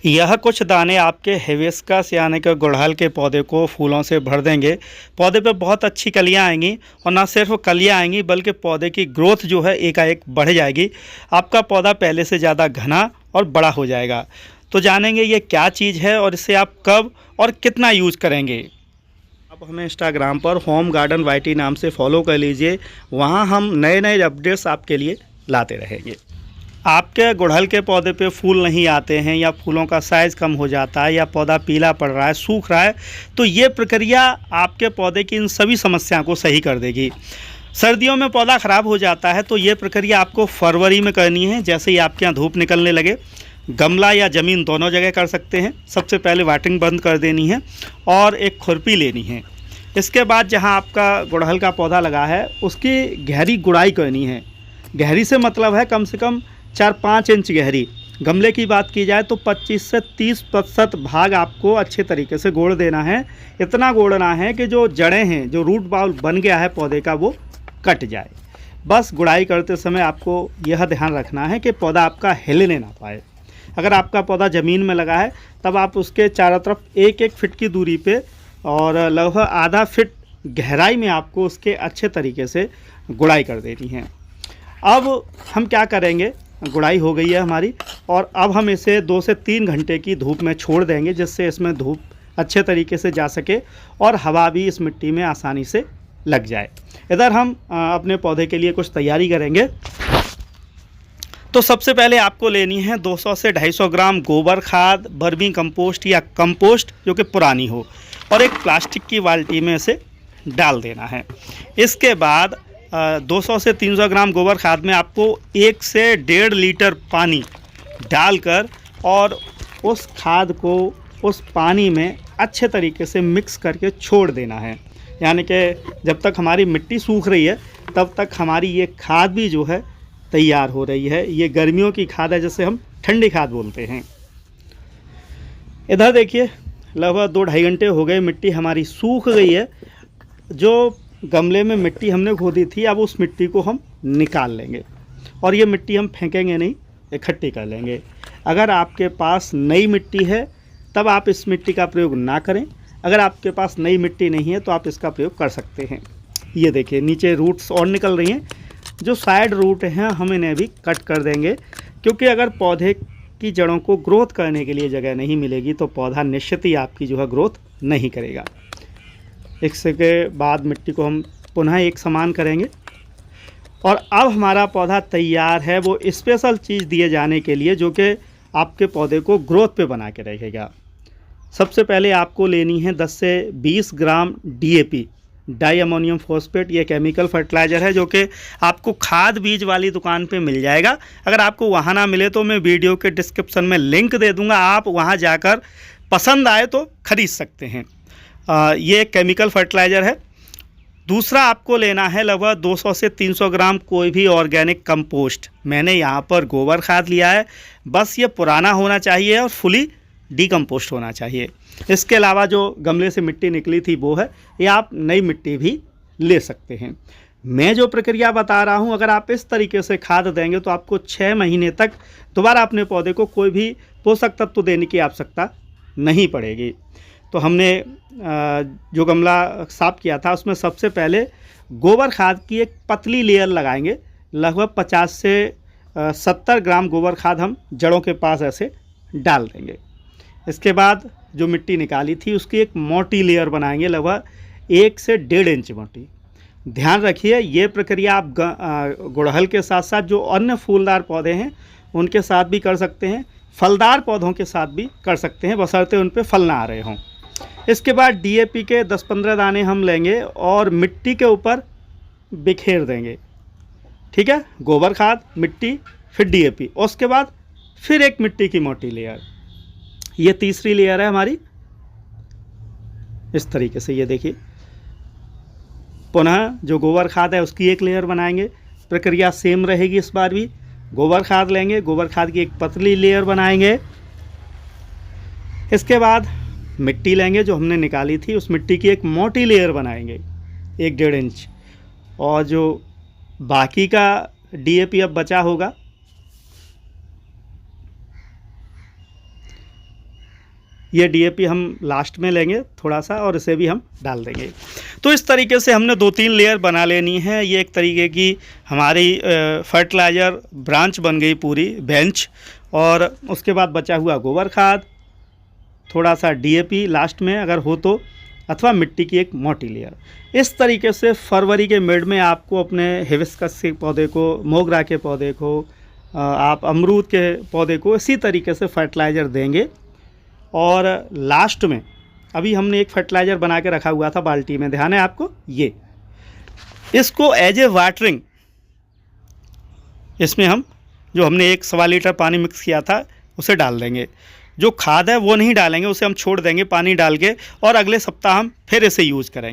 यह कुछ दाने आपके हिबिस्कस यानी कि गुड़हल के पौधे को फूलों से भर देंगे। पौधे पे बहुत अच्छी कलियां आएंगी और ना सिर्फ कलियां आएंगी बल्कि पौधे की ग्रोथ जो है एकाएक बढ़ जाएगी। आपका पौधा पहले से ज़्यादा घना और बड़ा हो जाएगा। तो जानेंगे ये क्या चीज़ है और इसे आप कब और कितना यूज़ करेंगे। आप हमें इंस्टाग्राम पर होम गार्डन वाईटी नाम से फॉलो कर लीजिए। वहाँ हम नए नए अपडेट्स आपके लिए लाते रहेंगे। आपके गुड़हल के पौधे पे फूल नहीं आते हैं या फूलों का साइज़ कम हो जाता है या पौधा पीला पड़ रहा है, सूख रहा है, तो ये प्रक्रिया आपके पौधे की इन सभी समस्याओं को सही कर देगी। सर्दियों में पौधा ख़राब हो जाता है तो ये प्रक्रिया आपको फरवरी में करनी है। जैसे ही आपके यहाँ धूप निकलने लगे, गमला या ज़मीन दोनों जगह कर सकते हैं। सबसे पहले वाटरिंग बंद कर देनी है और एक खुरपी लेनी है। इसके बाद जहाँ आपका गुड़हल का पौधा लगा है उसकी गहरी गुड़ाई करनी है। गहरी से मतलब है कम से कम 4-5 इंच गहरी। गमले की बात की जाए तो 25 से 30% भाग आपको अच्छे तरीके से गोड़ देना है। इतना गोड़ना है कि जो जड़ें हैं, जो रूट बाउल बन गया है पौधे का, वो कट जाए। बस गुड़ाई करते समय आपको यह ध्यान रखना है कि पौधा आपका हिलने ना पाए। अगर आपका पौधा ज़मीन में लगा है तब आप उसके चारों तरफ 1-1 फीट की दूरी पे और लगभग आधा फीट गहराई में आपको उसके अच्छे तरीके से गुड़ाई कर देनी है। अब हम क्या करेंगे, गुड़ाई हो गई है हमारी और अब हम इसे 2 से 3 घंटे की धूप में छोड़ देंगे, जिससे इसमें धूप अच्छे तरीके से जा सके और हवा भी इस मिट्टी में आसानी से लग जाए। इधर हम अपने पौधे के लिए कुछ तैयारी करेंगे। तो सबसे पहले आपको लेनी है 200 से 250 ग्राम गोबर खाद, वर्मी कंपोस्ट या कंपोस्ट जो कि पुरानी हो, और एक प्लास्टिक की बाल्टी में इसे डाल देना है। इसके बाद 200 से 300 ग्राम गोबर खाद में आपको 1 से 1.5 लीटर पानी डालकर और उस खाद को उस पानी में अच्छे तरीके से मिक्स करके छोड़ देना है। यानी कि जब तक हमारी मिट्टी सूख रही है तब तक हमारी ये खाद भी जो है तैयार हो रही है। ये गर्मियों की खाद है, जिसे हम ठंडी खाद बोलते हैं। इधर देखिए, लगभग 2-2.5 घंटे हो गए, मिट्टी हमारी सूख गई है। जो गमले में मिट्टी हमने खोदी थी, अब उस मिट्टी को हम निकाल लेंगे और ये मिट्टी हम फेंकेंगे नहीं, इकट्ठी कर लेंगे। अगर आपके पास नई मिट्टी है तब आप इस मिट्टी का प्रयोग ना करें। अगर आपके पास नई मिट्टी नहीं है तो आप इसका प्रयोग कर सकते हैं। ये देखिए, नीचे रूट्स और निकल रही हैं। जो साइड रूट हैं हम इन्हें भी कट कर देंगे, क्योंकि अगर पौधे की जड़ों को ग्रोथ करने के लिए जगह नहीं मिलेगी तो पौधा निश्चित ही आपकी जो है ग्रोथ नहीं करेगा। इसके बाद मिट्टी को हम पुनः एक समान करेंगे और अब हमारा पौधा तैयार है वो स्पेशल चीज़ दिए जाने के लिए, जो कि आपके पौधे को ग्रोथ पे बना के रखेगा। सबसे पहले आपको लेनी है 10 से 20 ग्राम DAP, डाई अमोनियम फॉस्फेट। ये केमिकल फर्टिलाइज़र है जो कि आपको खाद बीज वाली दुकान पे मिल जाएगा। अगर आपको वहाँ ना मिले तो मैं वीडियो के डिस्क्रिप्शन में लिंक दे दूँगा, आप वहाँ जाकर पसंद आए तो ख़रीद सकते हैं। ये केमिकल फर्टिलाइज़र है। दूसरा आपको लेना है लगभग 200 से 300 ग्राम कोई भी ऑर्गेनिक कंपोस्ट। मैंने यहाँ पर गोबर खाद लिया है, बस ये पुराना होना चाहिए और फुली डीकम्पोस्ट होना चाहिए। इसके अलावा जो गमले से मिट्टी निकली थी वो है, या आप नई मिट्टी भी ले सकते हैं। मैं जो प्रक्रिया बता रहा हूँ, अगर आप इस तरीके से खाद देंगे तो आपको 6 महीने तक दोबारा अपने पौधे को कोई भी पोषक तत्व देने की आवश्यकता नहीं पड़ेगी। तो हमने जो गमला साफ़ किया था उसमें सबसे पहले गोबर खाद की एक पतली लेयर लगाएंगे। लगभग 50 से 70 ग्राम गोबर खाद हम जड़ों के पास ऐसे डाल देंगे। इसके बाद जो मिट्टी निकाली थी उसकी एक मोटी लेयर बनाएंगे, लगभग 1 से 1.5 इंच मोटी। ध्यान रखिए, ये प्रक्रिया आप गुड़हल के साथ साथ जो अन्य फूलदार पौधे हैं उनके साथ भी कर सकते हैं, फलदार पौधों के साथ भी कर सकते हैं, बशर्ते उन पे फल ना आ रहे हों। इसके बाद DAP के 10-15 दाने हम लेंगे और मिट्टी के ऊपर बिखेर देंगे। ठीक है, गोबर खाद, मिट्टी, फिर DAP, और उसके बाद फिर एक मिट्टी की मोटी लेयर। ये तीसरी लेयर है हमारी। इस तरीके से ये देखिए, पुनः जो गोबर खाद है उसकी एक लेयर बनाएंगे। प्रक्रिया सेम रहेगी। इस बार भी गोबर खाद लेंगे, गोबर खाद की एक पतली लेयर बनाएंगे। इसके बाद मिट्टी लेंगे जो हमने निकाली थी, उस मिट्टी की एक मोटी लेयर बनाएंगे 1-1.5 इंच, और जो बाकी का DAP अब बचा होगा ये डीएपी हम लास्ट में लेंगे थोड़ा सा, और इसे भी हम डाल देंगे। तो इस तरीके से हमने 2-3 लेयर बना लेनी है। ये एक तरीके की हमारी फर्टिलाइज़र ब्रांच बन गई पूरी बेंच। और उसके बाद बचा हुआ गोबर खाद, थोड़ा सा डीएपी लास्ट में अगर हो तो, अथवा मिट्टी की एक मोटी लेयर। इस तरीके से फरवरी के मिड में आपको अपने हिबिस्कस के पौधे को, मोगरा के पौधे को, आप अमरूद के पौधे को इसी तरीके से फर्टिलाइज़र देंगे। और लास्ट में अभी हमने एक फर्टिलाइज़र बना के रखा हुआ था बाल्टी में, ध्यान है आपको, ये इसको एज ए वाटरिंग, इसमें हम जो हमने 1 सवा लीटर पानी मिक्स किया था उसे डाल देंगे। जो खाद है वो नहीं डालेंगे, उसे हम छोड़ देंगे पानी डाल के, और अगले सप्ताह हम फिर इसे यूज़ करेंगे।